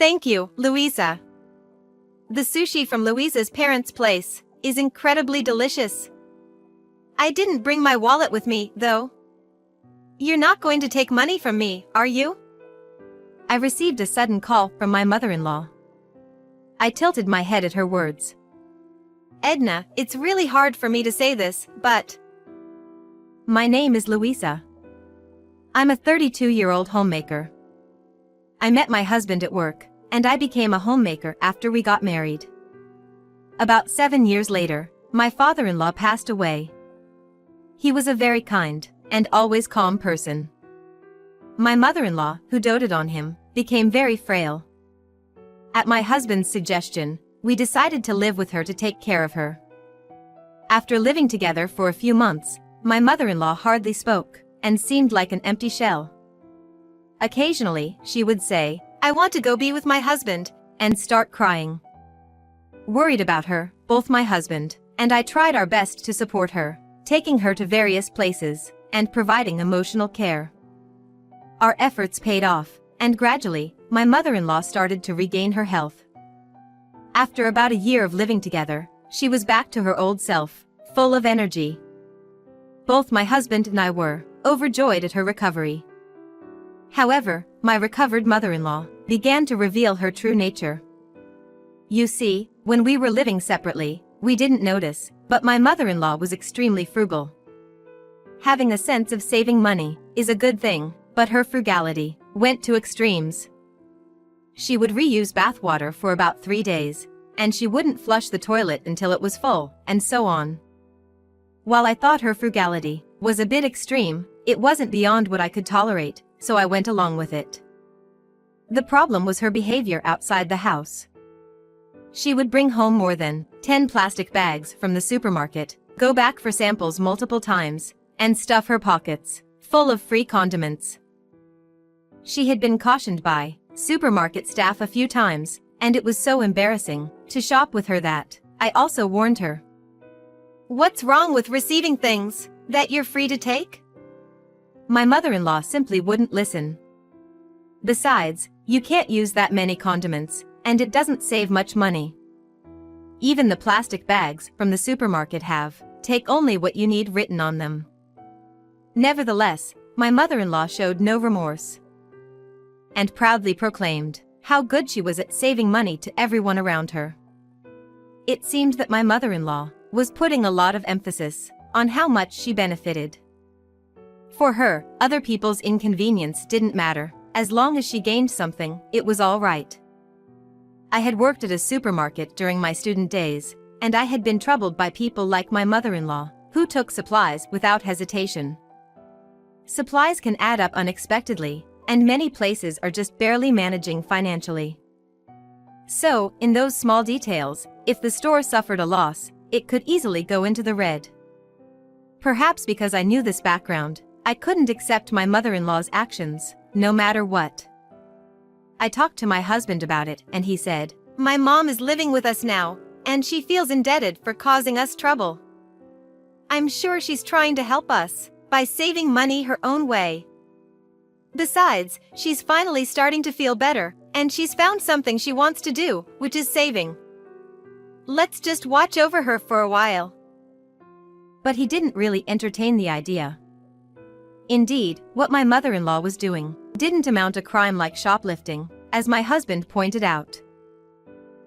Thank you, Louisa. The sushi from Louisa's parents' place is incredibly delicious. I didn't bring my wallet with me, though. You're not going to take money from me, are you? I received a sudden call from my mother-in-law. I tilted my head at her words. Edna, it's really hard for me to say this, but... My name is Louisa. I'm a 32-year-old homemaker. I met my husband at work, and I became a homemaker after we got married. About 7 years later, my father-in-law passed away. He was a very kind and always calm person. My mother-in-law, who doted on him, became very frail. At my husband's suggestion, we decided to live with her to take care of her. After living together for a few months, my mother-in-law hardly spoke and seemed like an empty shell. Occasionally, she would say, "I want to go be with my husband," and start crying. Worried about her, both my husband and I tried our best to support her, taking her to various places and providing emotional care. Our efforts paid off, and gradually, my mother-in-law started to regain her health. After about a year of living together, she was back to her old self, full of energy. Both my husband and I were overjoyed at her recovery. However, my recovered mother-in-law began to reveal her true nature. You see, when we were living separately, we didn't notice, but my mother-in-law was extremely frugal. Having a sense of saving money is a good thing, but her frugality went to extremes. She would reuse bathwater for about 3 days, and she wouldn't flush the toilet until it was full, and so on. While I thought her frugality was a bit extreme, it wasn't beyond what I could tolerate, so I went along with it. The problem was her behavior outside the house. She would bring home more than 10 plastic bags from the supermarket, go back for samples multiple times, and stuff her pockets full of free condiments. She had been cautioned by supermarket staff a few times, and it was so embarrassing to shop with her that I also warned her. What's wrong with receiving things that you're free to take? My mother-in-law simply wouldn't listen. Besides, you can't use that many condiments, and it doesn't save much money. Even the plastic bags from the supermarket have "take only what you need" written on them. Nevertheless, my mother-in-law showed no remorse and proudly proclaimed how good she was at saving money to everyone around her. It seemed that my mother-in-law was putting a lot of emphasis on how much she benefited. For her, other people's inconvenience didn't matter. As long as she gained something, it was all right. I had worked at a supermarket during my student days, and I had been troubled by people like my mother-in-law, who took supplies without hesitation. Supplies can add up unexpectedly, and many places are just barely managing financially. So, in those small details, if the store suffered a loss, it could easily go into the red. Perhaps because I knew this background, I couldn't accept my mother-in-law's actions, no matter what. I talked to my husband about it, and he said, "My mom is living with us now, and she feels indebted for causing us trouble. I'm sure she's trying to help us by saving money her own way. Besides, she's finally starting to feel better, and she's found something she wants to do, which is saving. Let's just watch over her for a while." But he didn't really entertain the idea. Indeed, what my mother-in-law was doing didn't amount to crime like shoplifting, as my husband pointed out.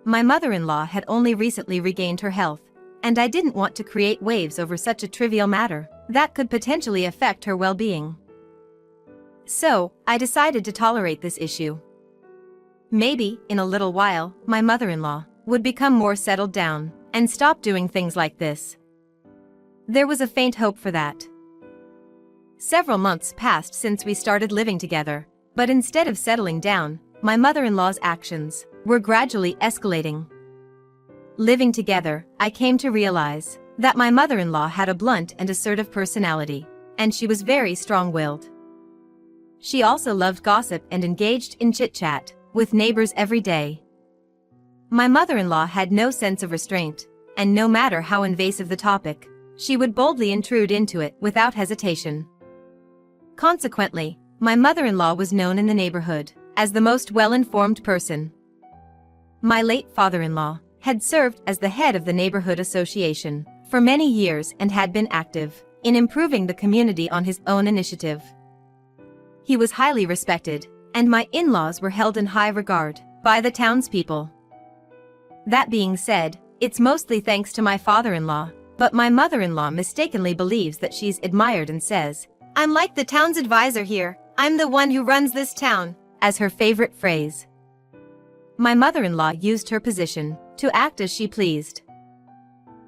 My mother-in-law had only recently regained her health, and I didn't want to create waves over such a trivial matter that could potentially affect her well-being. So, I decided to tolerate this issue. Maybe, in a little while, my mother-in-law would become more settled down and stop doing things like this. There was a faint hope for that. Several months passed since we started living together, but instead of settling down, my mother-in-law's actions were gradually escalating. Living together, I came to realize that my mother-in-law had a blunt and assertive personality, and she was very strong-willed. She also loved gossip and engaged in chit-chat with neighbors every day. My mother-in-law had no sense of restraint, and no matter how invasive the topic, she would boldly intrude into it without hesitation. Consequently, my mother-in-law was known in the neighborhood as the most well-informed person My late father-in-law had served as the head of the neighborhood association for many years and had been active in improving the community on his own initiative. He was highly respected, and my in-laws were held in high regard by the townspeople. That being said, it's mostly thanks to my father-in-law, but my mother-in-law mistakenly believes that she's admired and says, "I'm like the town's advisor here, I'm the one who runs this town," as her favorite phrase. My mother-in-law used her position to act as she pleased.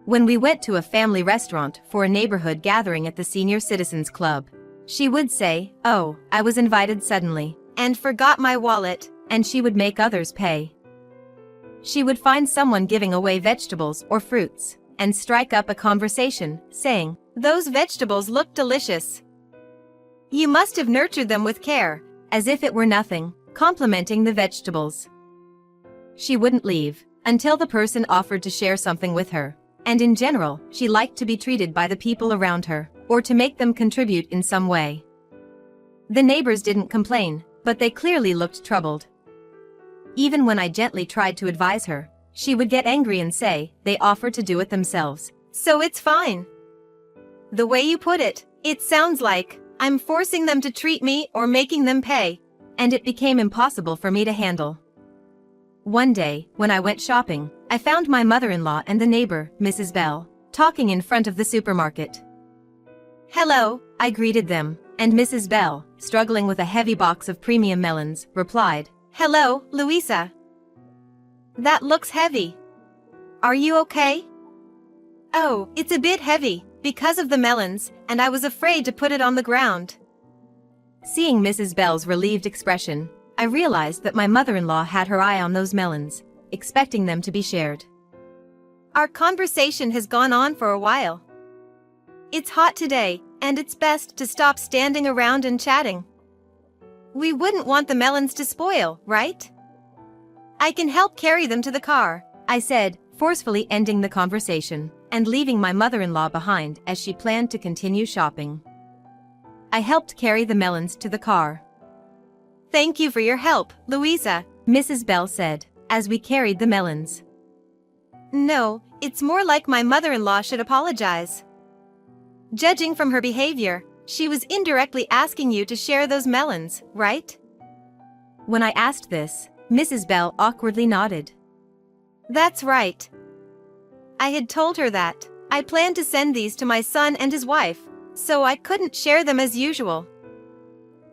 When we went to a family restaurant for a neighborhood gathering at the Senior Citizens Club, she would say, "Oh, I was invited suddenly and forgot my wallet," and she would make others pay. She would find someone giving away vegetables or fruits and strike up a conversation, saying, "Those vegetables look delicious. You must have nurtured them with care," as if it were nothing, complimenting the vegetables. She wouldn't leave until the person offered to share something with her, and in general, she liked to be treated by the people around her, or to make them contribute in some way. The neighbors didn't complain, but they clearly looked troubled. Even when I gently tried to advise her, she would get angry and say they offered to do it themselves, "So it's fine." The way you put it, it sounds like I'm forcing them to treat me or making them pay, and it became impossible for me to handle. One day, when I went shopping, I found my mother-in-law and the neighbor, Mrs. Bell, talking in front of the supermarket. "Hello," I greeted them, and Mrs. Bell, struggling with a heavy box of premium melons, replied, "Hello, Louisa. That looks heavy. Are you okay?" "Oh, it's a bit heavy, because of the melons, and I was afraid to put it on the ground." Seeing Mrs. Bell's relieved expression, I realized that my mother-in-law had her eye on those melons, expecting them to be shared. Our conversation has gone on for a while. It's hot today, and it's best to stop standing around and chatting. We wouldn't want the melons to spoil, right? I can help carry them to the car, I said, forcefully ending the conversation and leaving my mother-in-law behind as she planned to continue shopping. I helped carry the melons to the car. "Thank you for your help, Louisa," Mrs. Bell said, as we carried the melons. "No, it's more like my mother-in-law should apologize. Judging from her behavior, she was indirectly asking you to share those melons, right?" When I asked this, Mrs. Bell awkwardly nodded. "That's right. I had told her that I planned to send these to my son and his wife, so I couldn't share them as usual.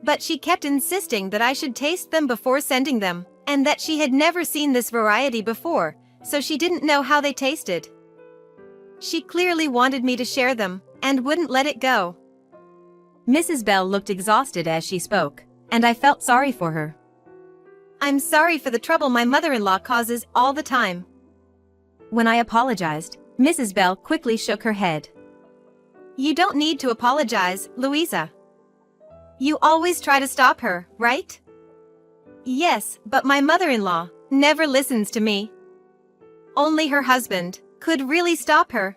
But she kept insisting that I should taste them before sending them, and that she had never seen this variety before, so she didn't know how they tasted. She clearly wanted me to share them, and wouldn't let it go." Mrs. Bell looked exhausted as she spoke, and I felt sorry for her. "I'm sorry for the trouble my mother-in-law causes all the time." When I apologized, Mrs. Bell quickly shook her head. "You don't need to apologize, Louisa. You always try to stop her, right?" "Yes, but my mother-in-law never listens to me. Only her husband could really stop her.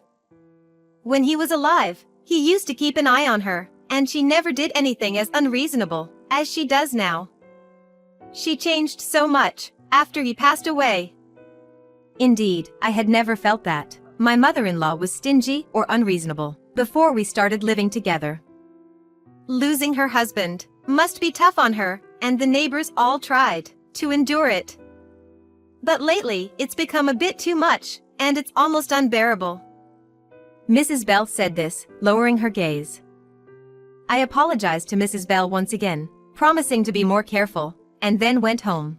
When he was alive, he used to keep an eye on her, and she never did anything as unreasonable as she does now. She changed so much after he passed away." Indeed, I had never felt that my mother-in-law was stingy or unreasonable before we started living together. Losing her husband must be tough on her, and the neighbors all tried to endure it. But lately, it's become a bit too much, and it's almost unbearable. Mrs. Bell said this, lowering her gaze. I apologized to Mrs. Bell once again, promising to be more careful, and then went home.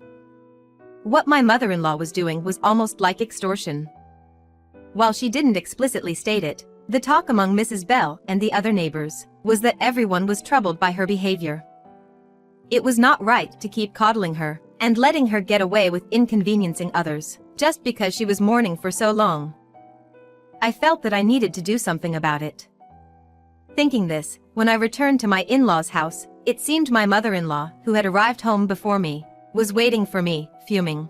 What my mother-in-law was doing was almost like extortion. While she didn't explicitly state it, the talk among Mrs. Bell and the other neighbors was that everyone was troubled by her behavior. It was not right to keep coddling her and letting her get away with inconveniencing others just because she was mourning for so long. I felt that I needed to do something about it. Thinking this, when I returned to my in-laws' house, it seemed my mother-in-law, who had arrived home before me, was waiting for me, fuming.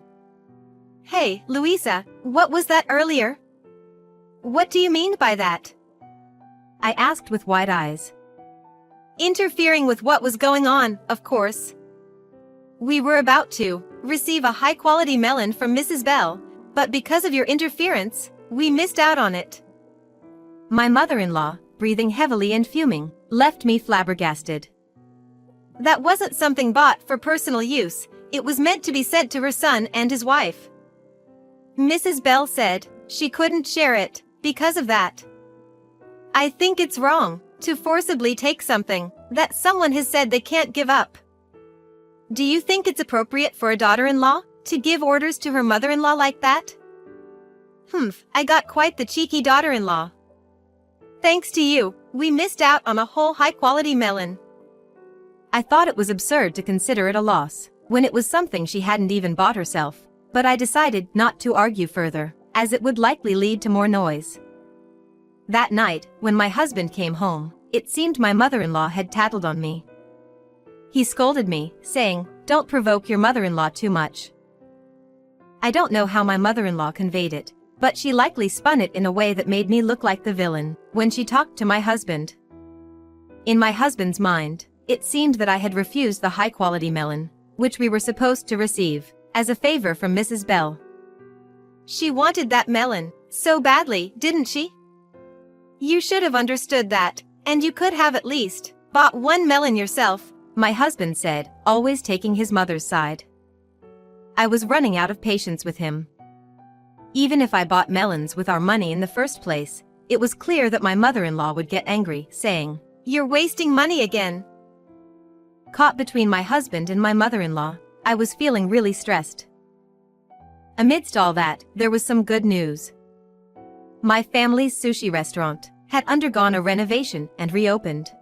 "Hey, Louisa, what was that earlier? What do you mean by that?" I asked with wide eyes. "Interfering with what was going on, of course. We were about to receive a high-quality melon from Mrs. Bell, but because of your interference, we missed out on it. My mother-in-law, breathing heavily and fuming, left me flabbergasted. That wasn't something bought for personal use, it was meant to be sent to her son and his wife. Mrs. Bell said she couldn't share it because of that. I think it's wrong to forcibly take something that someone has said they can't give up. Do you think it's appropriate for a daughter-in-law to give orders to her mother-in-law like that? I got quite the cheeky daughter-in-law. Thanks to you, we missed out on a whole high-quality melon. I thought it was absurd to consider it a loss, when it was something she hadn't even bought herself, but I decided not to argue further, as it would likely lead to more noise. That night, when my husband came home, it seemed my mother-in-law had tattled on me. He scolded me, saying, "Don't provoke your mother-in-law too much." I don't know how my mother-in-law conveyed it, but she likely spun it in a way that made me look like the villain when she talked to my husband. In my husband's mind, it seemed that I had refused the high-quality melon, which we were supposed to receive, as a favor from Mrs. Bell. She wanted that melon so badly, didn't she? You should have understood that, and you could have at least bought one melon yourself, my husband said, always taking his mother's side. I was running out of patience with him. Even if I bought melons with our money in the first place, it was clear that my mother-in-law would get angry, saying, "You're wasting money again." Caught between my husband and my mother-in-law, I was feeling really stressed. Amidst all that, there was some good news. My family's sushi restaurant had undergone a renovation and reopened.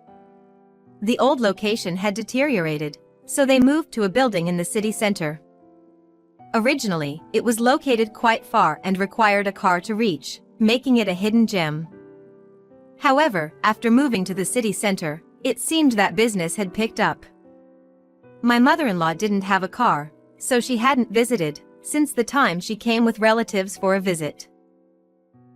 The old location had deteriorated, so they moved to a building in the city center. Originally, it was located quite far and required a car to reach, making it a hidden gem. However, after moving to the city center, it seemed that business had picked up. My mother-in-law didn't have a car, so she hadn't visited since the time she came with relatives for a visit.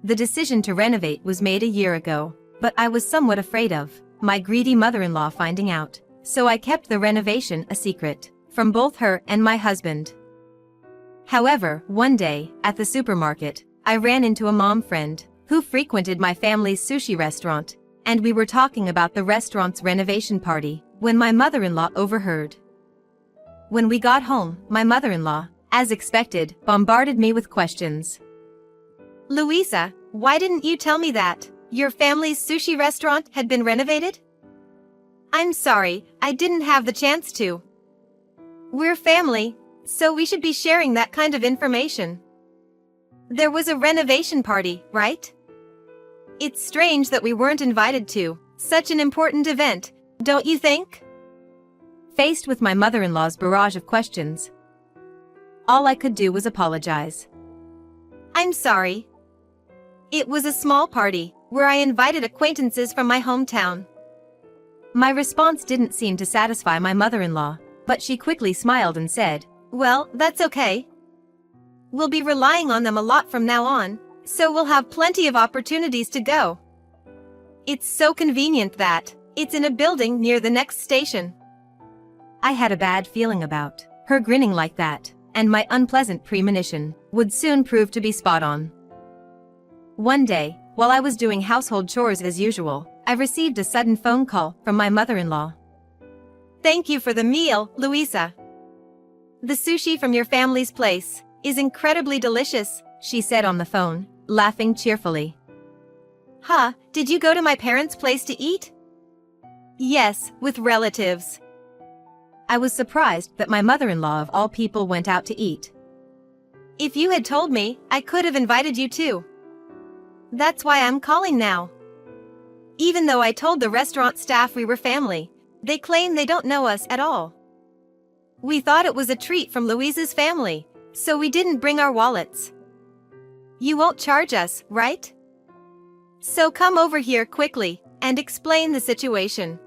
The decision to renovate was made a year ago, but I was somewhat afraid of my greedy mother-in-law finding out, so I kept the renovation a secret from both her and my husband. However, one day, at the supermarket, I ran into a mom friend who frequented my family's sushi restaurant, and we were talking about the restaurant's renovation party when my mother-in-law overheard. When we got home, my mother-in-law, as expected, bombarded me with questions. "Louisa, why didn't you tell me that your family's sushi restaurant had been renovated?" "I'm sorry, I didn't have the chance to. We're family, so we should be sharing that kind of information. There was a renovation party, right? It's strange that we weren't invited to such an important event, don't you think?" Faced with my mother-in-law's barrage of questions, all I could do was apologize. "I'm sorry. It was a small party where I invited acquaintances from my hometown." My response didn't seem to satisfy my mother-in-law, but she quickly smiled and said, "Well, that's okay. We'll be relying on them a lot from now on, so we'll have plenty of opportunities to go. It's so convenient that it's in a building near the next station." I had a bad feeling about her grinning like that, and my unpleasant premonition would soon prove to be spot on. One day, while I was doing household chores as usual, I received a sudden phone call from my mother-in-law. "Thank you for the meal, Louisa. The sushi from your family's place is incredibly delicious," she said on the phone, laughing cheerfully. "Huh, did you go to my parents' place to eat?" "Yes, with relatives." I was surprised that my mother-in-law of all people went out to eat. "If you had told me, I could have invited you too. That's why I'm calling now. Even though I told the restaurant staff we were family, they claim they don't know us at all. We thought it was a treat from Louisa's family, so we didn't bring our wallets. You won't charge us, right? So come over here quickly and explain the situation."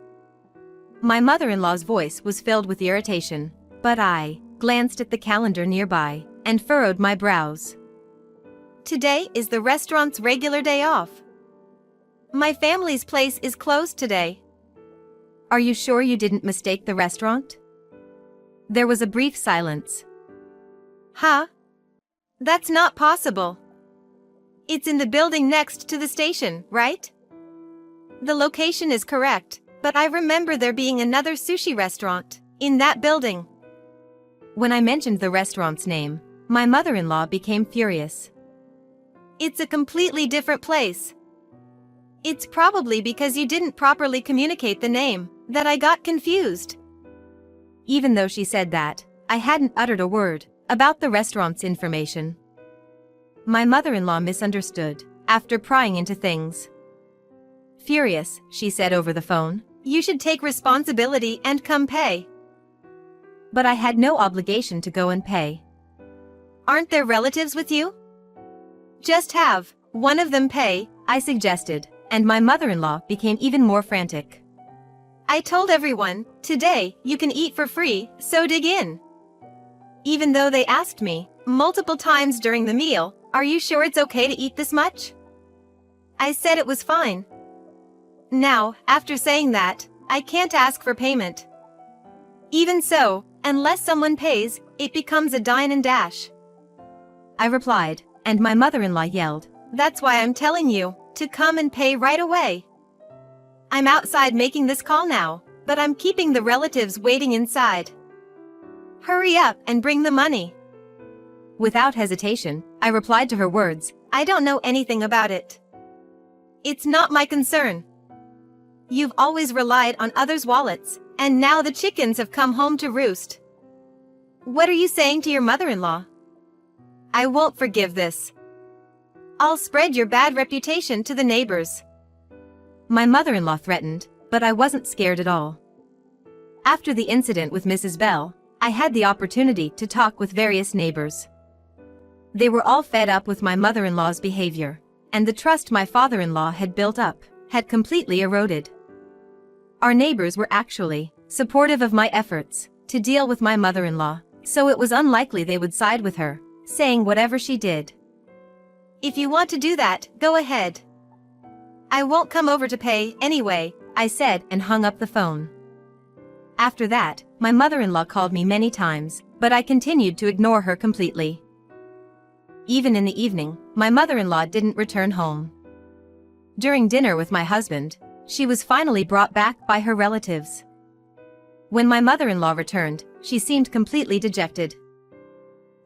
My mother-in-law's voice was filled with irritation, but I glanced at the calendar nearby and furrowed my brows. "Today is the restaurant's regular day off. My family's place is closed today." "Are you sure you didn't mistake the restaurant?" There was a brief silence. Huh? That's not possible. It's in the building next to the station, right? The location is correct, but I remember there being another sushi restaurant in that building. When I mentioned the restaurant's name, my mother-in-law became furious. It's a completely different place. It's probably because you didn't properly communicate the name that I got confused. Even though she said that, I hadn't uttered a word about the restaurant's information. My mother-in-law misunderstood after prying into things. Furious, she said over the phone, You should take responsibility and come pay. but I had no obligation to go and pay. Aren't there relatives with you? Just have one of them pay, I suggested, and my mother-in-law became even more frantic. I told everyone, today you can eat for free, so dig in. Even though they asked me multiple times during the meal, are you sure it's okay to eat this much? I said it was fine. Now, after saying that, I can't ask for payment. Even so, unless someone pays, it becomes a dine and dash. I replied, and my mother-in-law yelled, That's why I'm telling you to come and pay right away. I'm outside making this call now, but I'm keeping the relatives waiting inside. Hurry up and bring the money. Without hesitation, I replied to her words, I don't know anything about it. It's not my concern. You've always relied on others' wallets, and now the chickens have come home to roost. What are you saying to your mother-in-law? I won't forgive this. I'll spread your bad reputation to the neighbors. My mother-in-law threatened, but I wasn't scared at all. After the incident with Mrs. Bell, I had the opportunity to talk with various neighbors. They were all fed up with my mother-in-law's behavior, and the trust my father-in-law had built up had completely eroded. Our neighbors were actually supportive of my efforts to deal with my mother-in-law, so it was unlikely they would side with her, saying whatever she did. If you want to do that, go ahead. I won't come over to pay anyway, I said and hung up the phone. After that, my mother-in-law called me many times, but I continued to ignore her completely. Even in the evening, my mother-in-law didn't return home. During dinner with my husband, she was finally brought back by her relatives. When my mother-in-law returned, she seemed completely dejected.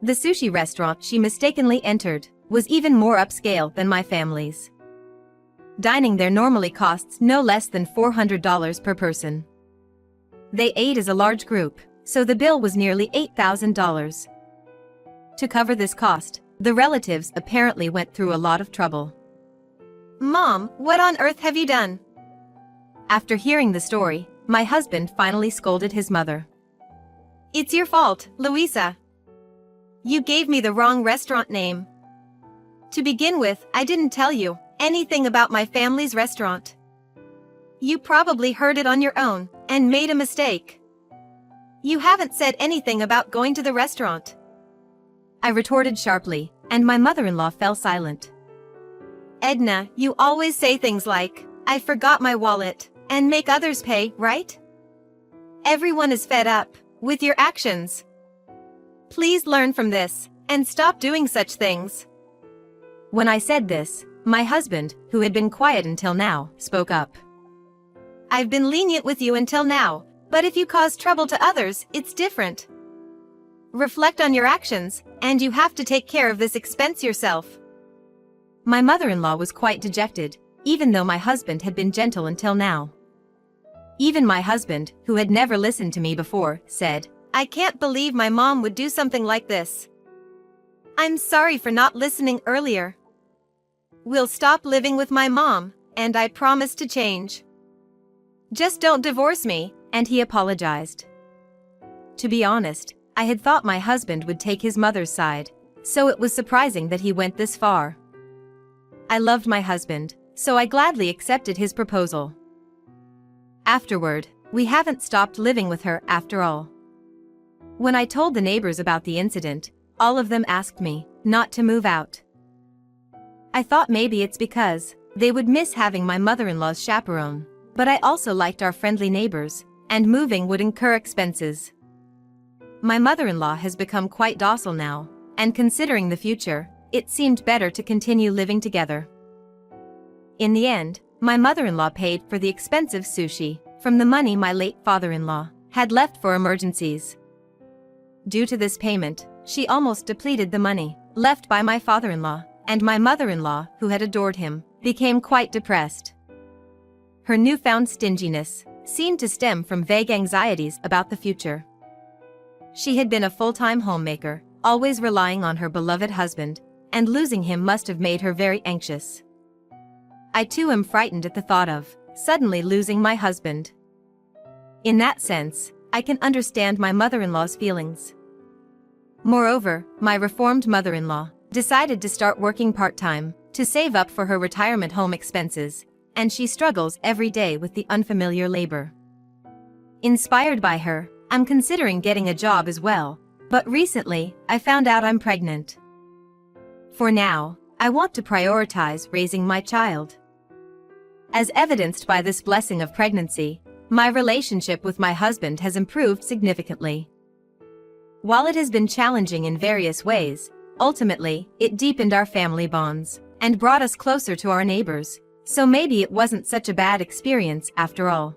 The sushi restaurant she mistakenly entered was even more upscale than my family's. Dining there normally costs no less than $400 per person. They ate as a large group, so the bill was nearly $8,000. To cover this cost, the relatives apparently went through a lot of trouble. Mom, what on earth have you done? After hearing the story, my husband finally scolded his mother. It's your fault, Louisa. You gave me the wrong restaurant name. To begin with, I didn't tell you anything about my family's restaurant. You probably heard it on your own and made a mistake. You haven't said anything about going to the restaurant. I retorted sharply, and my mother-in-law fell silent. Edna, you always say things like, I forgot my wallet, and make others pay, right? Everyone is fed up with your actions. Please learn from this and stop doing such things. When I said this, my husband, who had been quiet until now, spoke up. I've been lenient with you until now, but if you cause trouble to others, it's different. Reflect on your actions, and you have to take care of this expense yourself. My mother-in-law was quite dejected, even though my husband had been gentle until now. Even my husband, who had never listened to me before, said, I can't believe my mom would do something like this. I'm sorry for not listening earlier. We'll stop living with my mom, and I promise to change. Just don't divorce me, and he apologized. To be honest, I had thought my husband would take his mother's side, so it was surprising that he went this far. I loved my husband, so I gladly accepted his proposal. Afterward, we haven't stopped living with her after all. When I told the neighbors about the incident, all of them asked me not to move out. I thought maybe it's because they would miss having my mother-in-law's chaperone, but I also liked our friendly neighbors, and moving would incur expenses. My mother-in-law has become quite docile now, and considering the future, it seemed better to continue living together. In the end, my mother-in-law paid for the expensive sushi from the money my late father-in-law had left for emergencies. Due to this payment, she almost depleted the money left by my father-in-law, and my mother-in-law, who had adored him, became quite depressed. Her newfound stinginess seemed to stem from vague anxieties about the future. She had been a full-time homemaker, always relying on her beloved husband, and losing him must have made her very anxious. I too am frightened at the thought of suddenly losing my husband. In that sense, I can understand my mother-in-law's feelings. Moreover, my reformed mother-in-law decided to start working part-time to save up for her retirement home expenses, and she struggles every day with the unfamiliar labor. Inspired by her, I'm considering getting a job as well, but recently, I found out I'm pregnant. For now, I want to prioritize raising my child. As evidenced by this blessing of pregnancy, my relationship with my husband has improved significantly. While it has been challenging in various ways, ultimately, it deepened our family bonds and brought us closer to our neighbors, so maybe it wasn't such a bad experience after all.